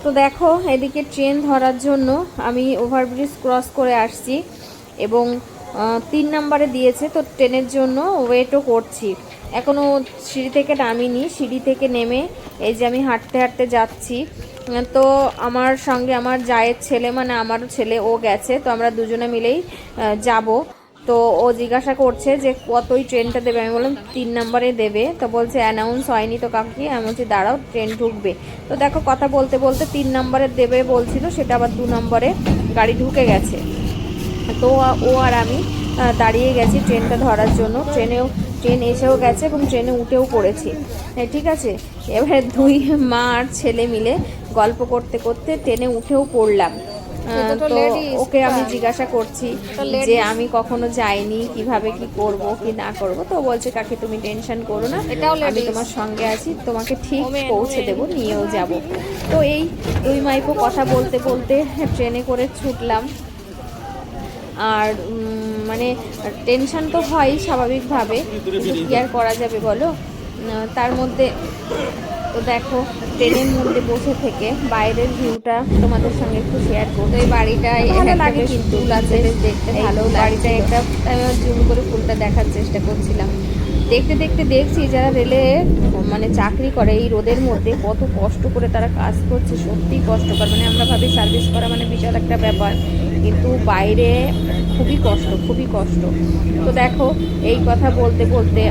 তো দেখো এদিকে ট্রেন ধরার জন্য আমি ওভারব্রিজ ক্রস করে আসছি এবং 3 নম্বরে দিয়েছে, তো ট্রেনের জন্য ওয়েটও করছি। এখনও সিঁড়ি থেকে নামিনি, সিঁড়ি থেকে নেমে এই যে আমি হাঁটতে হাঁটতে যাচ্ছি। তো আমার সঙ্গে আমার জায়ের ছেলে, মানে আমারও ছেলে, ও গেছে, তো আমরা দুজনে মিলেই যাব। তো ও জিজ্ঞাসা করছে যে কতই ট্রেনটা দেবে, আমি বললাম 3 নম্বরে দেবে। তো বলছে অ্যানাউন্স হয়নি তো কাকি, আমি বলছি দাঁড়াও ট্রেন ঢুকবে। তো দেখো কথা বলতে বলতে 3 নম্বরে দেবে বলছিল, সেটা আবার 2 নম্বরে গাড়ি ঢুকে গেছে। তো ও আর আমি দাঁড়িয়ে গেছি ট্রেনটা ধরার জন্য। ট্রেন এসেও গেছে এবং ট্রেনে উঠেও পড়েছি, ঠিক আছে। এবারে 2 মা আর ছেলে মিলে গল্প করতে করতে ট্রেনে উঠেও পড়লাম। তো ওকে আমি জিজ্ঞাসা করছি যে আমি কখনো যাইনি, কিভাবে কি করব কি না করব। তো বলছে কাকি তুমি টেনশন করো না, আমি তোমার সঙ্গে আছি, তোমাকে ঠিক পৌঁছে দেবো, নিয়েও যাব। তো এই 2 মাইপো কথা বলতে বলতে ট্রেনে করে ছুটলাম। আর মানে টেনশন তো হয় স্বাভাবিকভাবে, কিন্তু কী আর করা যাবে বলো। তার মধ্যে তো দেখো ট্রেনের মধ্যে বসে থেকে বাইরের ভিউটা তোমাদের সঙ্গে একটু শেয়ার করবো। এই বাড়িটা ভালো লাগে, কিন্তু গাছে দেখতে ভালো। বাড়িটা একটা আমি জুম করে ফুলটা দেখার চেষ্টা করছিলাম। দেখতে দেখতে দেখছি যারা রেলে মানে চাকরি করে এই রোদের মধ্যে কত কষ্ট করে তারা কাজ করছে, সত্যিই কষ্টকর। মানে আমরা ভাবি সার্ভিস করা মানে বিশাল একটা ব্যাপার, কিন্তু বাইরে খুবই কষ্ট, খুবই কষ্ট। তো দেখো এই কথা বলতে বলতে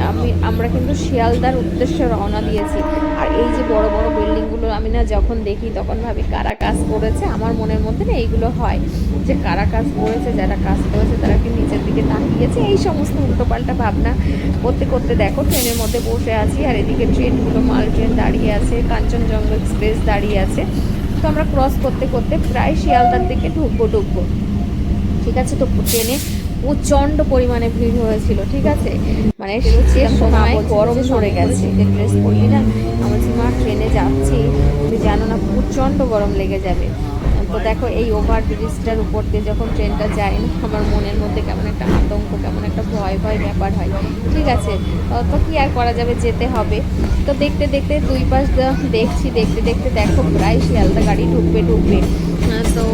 আমরা কিন্তু শিয়ালদার উদ্দেশ্যে রওনা দিয়েছি। আর এই যে বড় বড় বিল্ডিংগুলো আমি না যখন দেখি তখন ভাবি কারা কাজ করেছে। আমার মনের মধ্যে না এইগুলো হয় যে কারা কাজ করেছে, যারা কাজ করেছে তারা কি নিচের দিকে তাকিয়েছে, এই সমস্ত উল্টোপাল্টা ভাবনা করতে করতে দেখো ট্রেনের মধ্যে বসে আছি। আর এদিকে ট্রেনগুলো, মাল ট্রেন দাঁড়িয়ে আছে, কাঞ্চনজঙ্ঘা এক্সপ্রেস দাঁড়িয়ে আছে। তো আমরা ক্রস করতে করতে প্রায় শিয়ালদার দিকে ঢুকবো, ঠিক আছে। তো ট্রেনে প্রচণ্ড পরিমাণে ভিড় হয়েছিল, ঠিক আছে। মানে যে সময় গরম ধরে গেছে, যে ড্রেস পরলি না, আমার মা ট্রেনে যাচ্ছি, তুমি জানো না প্রচণ্ড গরম লেগে যাবে। তো দেখো এই ওভার ব্রিজটার উপর দিয়ে যখন ট্রেনটা যায় না, আমার মনের মধ্যে কেমন একটা আতঙ্ক, কেমন একটা ভয় ভয় ব্যাপার হয়, ঠিক আছে। তো কি আর করা যাবে, যেতে হবে। তো দেখতে দেখতে 2 পাশ দেখছি, দেখতে দেখতে দেখো প্রায় শিয়ালদা গাড়ি ঢুকবে। তো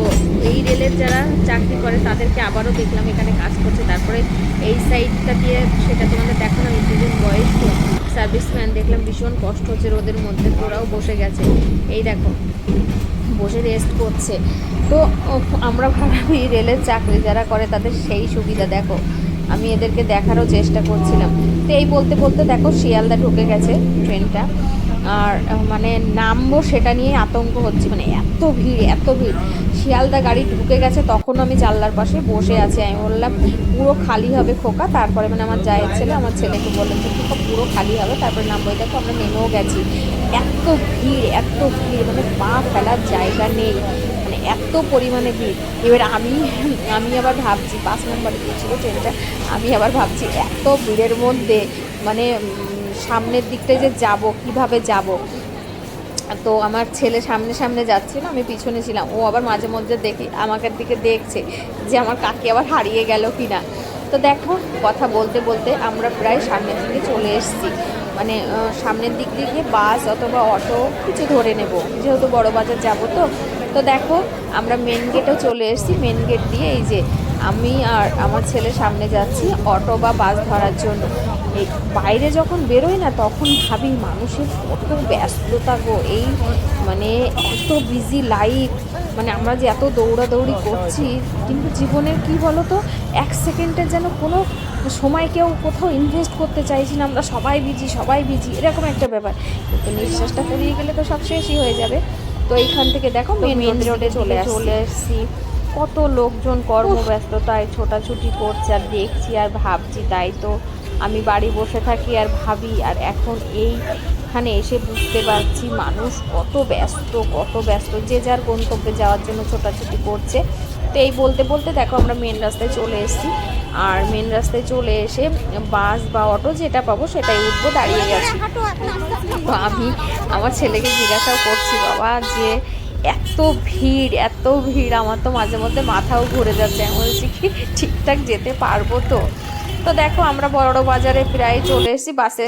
এই রেলের যারা চাকরি করে তাদেরকে আবারও দেখলাম এখানে কাজ করছে। তারপরে এই সাইডটা দিয়ে, সেটা তোমাদের দেখো না, দুজন বয়স্ক সার্ভিসম্যান দেখলাম, ভীষণ কষ্ট হচ্ছে রোদের মধ্যে, ওরাও বসে গেছে, এই দেখো বসে রেস্ট করছে। তো আমরা ভাবি রেলের চাকরি যারা করে তাদের সেই সুবিধা, দেখো আমি এদেরকে দেখারও চেষ্টা করছিলাম। তো এই বলতে বলতে দেখো শিয়ালদা ঢুকে গেছে ট্রেনটা। আর মানে নামবো সেটা নিয়ে আতঙ্ক হচ্ছে, মানে এত ভিড়। শিয়ালদা গাড়ি ঢুকে গেছে, তখন আমি জানলার পাশে বসে আছি। আমি বললাম পুরো খালি হবে খোকা, তারপরে মানে আমার জায়ের ছেলে, আমার ছেলেকে বললাম যে খোকা পুরো খালি হবে তারপরে নামবো। দেখো আমরা নেমেও গেছি। এত ভিড় মানে পা ফেলার জায়গা নেই, মানে এত পরিমাণে ভিড়। এবার আমি আবার ভাবছি, 5 নম্বরে গিয়েছিল ট্রেনটা, আমি আবার ভাবছি এত ভিড়ের মধ্যে মানে সামনের দিকটায় যে যাব, কিভাবে যাব। তো আমার ছেলে সামনে যাচ্ছিল, আমি পিছনে ছিলাম। ও আবার মাঝে মধ্যে আমাদের দিকে দেখছে যে আমার কাকি আবার হারিয়ে গেল কিনা। তো দেখো কথা বলতে বলতে আমরা প্রায় সামনের দিকে চলে এসেছি। মানে সামনের দিক দিয়ে বাস অথবা অটো কিছু ধরে নেব, যেহেতু বড় বাজার যাব। তো দেখো আমরা মেন গেটেও চলে এসেছি। মেন গেট দিয়ে এই যে আমি আর আমার ছেলে সামনে যাচ্ছি অটো বা বাস ধরার জন্য। এই বাইরে যখন বেরোই না, তখন ভাবি মানুষের কত ব্যস্ততা গো, এই মানে এত বিজি লাইফ, মানে আমরা যে এত দৌড়াদৌড়ি করছি, কিন্তু জীবনের কি বলো তো, 1 সেকেন্ডের যেন কোনো সময় কেউ কোথাও ইনভেস্ট করতে চাইছি না। আমরা সবাই বিজি, এরকম একটা ব্যাপার। কিন্তু নিঃশ্বাসটা ফুরিয়ে গেলে তো সব শেষই হয়ে যাবে। তো এইখান থেকে দেখো মেন রোডে চলে এসেছি। কত লোকজন কর্মব্যস্ততায় ছোটাছুটি করছে, আর দেখছি আর ভাবছি। তাই তো আমি বাড়ি বসে থাকি আর ভাবি, আর এখন এইখানে এসে বুঝতে পারছি মানুষ কত ব্যস্ত, যে যার গন্তব্যে যাওয়ার জন্য ছোটাছুটি করছে। তো এই বলতে বলতে দেখো আমরা মেন রাস্তায় চলে এসেছি। আর মেন রাস্তায় চলে এসে বাস বা অটো যেটা পাবো সেটাই উঠবো, দাঁড়িয়ে গেছি। তো আমি আমার ছেলেকে জিজ্ঞাসাও করছি, বাবা যে এত ভিড়, আমার তো মাঝে মধ্যে মাথাও ঘুরে যাচ্ছে। আমি বলছি কি ঠিকঠাক যেতে পারবো তো। তো দেখো আমরা বড় বাজারে প্রায় চলে এসেছি, বাসে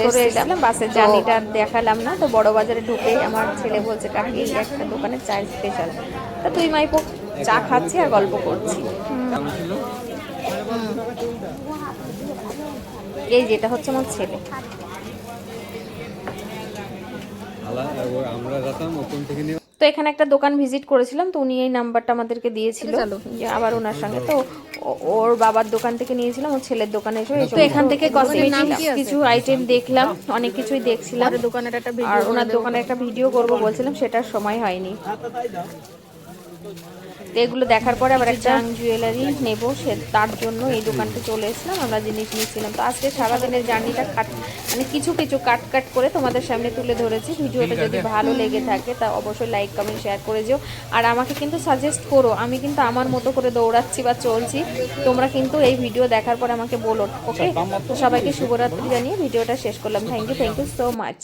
করে এসেছিলাম, বাসের জার্নিটা দেখালাম না। তো বড় বাজারে ঢুকে আমার ছেলে বলছে কাকি এই একটা দোকানে চায়ের স্পেশাল। তা তুই মাইপো চা খাচ্ছি আর গল্প করছি। এই যেটা হচ্ছে আমার ছেলে। তো এখানে একটা দোকান ভিজিট করেছিলাম, তো উনি এই নাম্বারটা আমাদেরকে দিয়েছিল যে আবার ওনার সঙ্গে, তো ওর বাবার দোকান থেকে নিয়েছিলাম, ওর ছেলের দোকানে এসে। তো এখান থেকে কসমেটিক্স কিছু আইটেম দেখলাম, অনেক কিছুই দেখছিলাম। দোকানের একটা আর ওনার দোকানে একটা ভিডিও করব বলছিলাম, সেটার সময় হয়নি। তো এগুলো দেখার পরে আবার একটা জুয়েলারি নেব, সে তার জন্য এই দোকানটা চলে এসেছিলাম, আমরা জিনিস নিচ্ছিলাম। তো আজকে সারাদিনের জার্নিটা মানে কিছু কিছু কাট করে তোমাদের সামনে তুলে ধরেছি। ভিডিওটা যদি ভালো লেগে থাকে তা অবশ্যই লাইক কমেন্ট শেয়ার করে যেও। আর আমাকে কিন্তু সাজেস্ট করো, আমি কিন্তু আমার মতো করে দৌড়াচ্ছি বা চলছি, তোমরা কিন্তু এই ভিডিও দেখার পর আমাকে বলো, ওকে? তো সবাইকে শুভরাত্রি জানিয়ে ভিডিওটা শেষ করলাম। Thank you so much.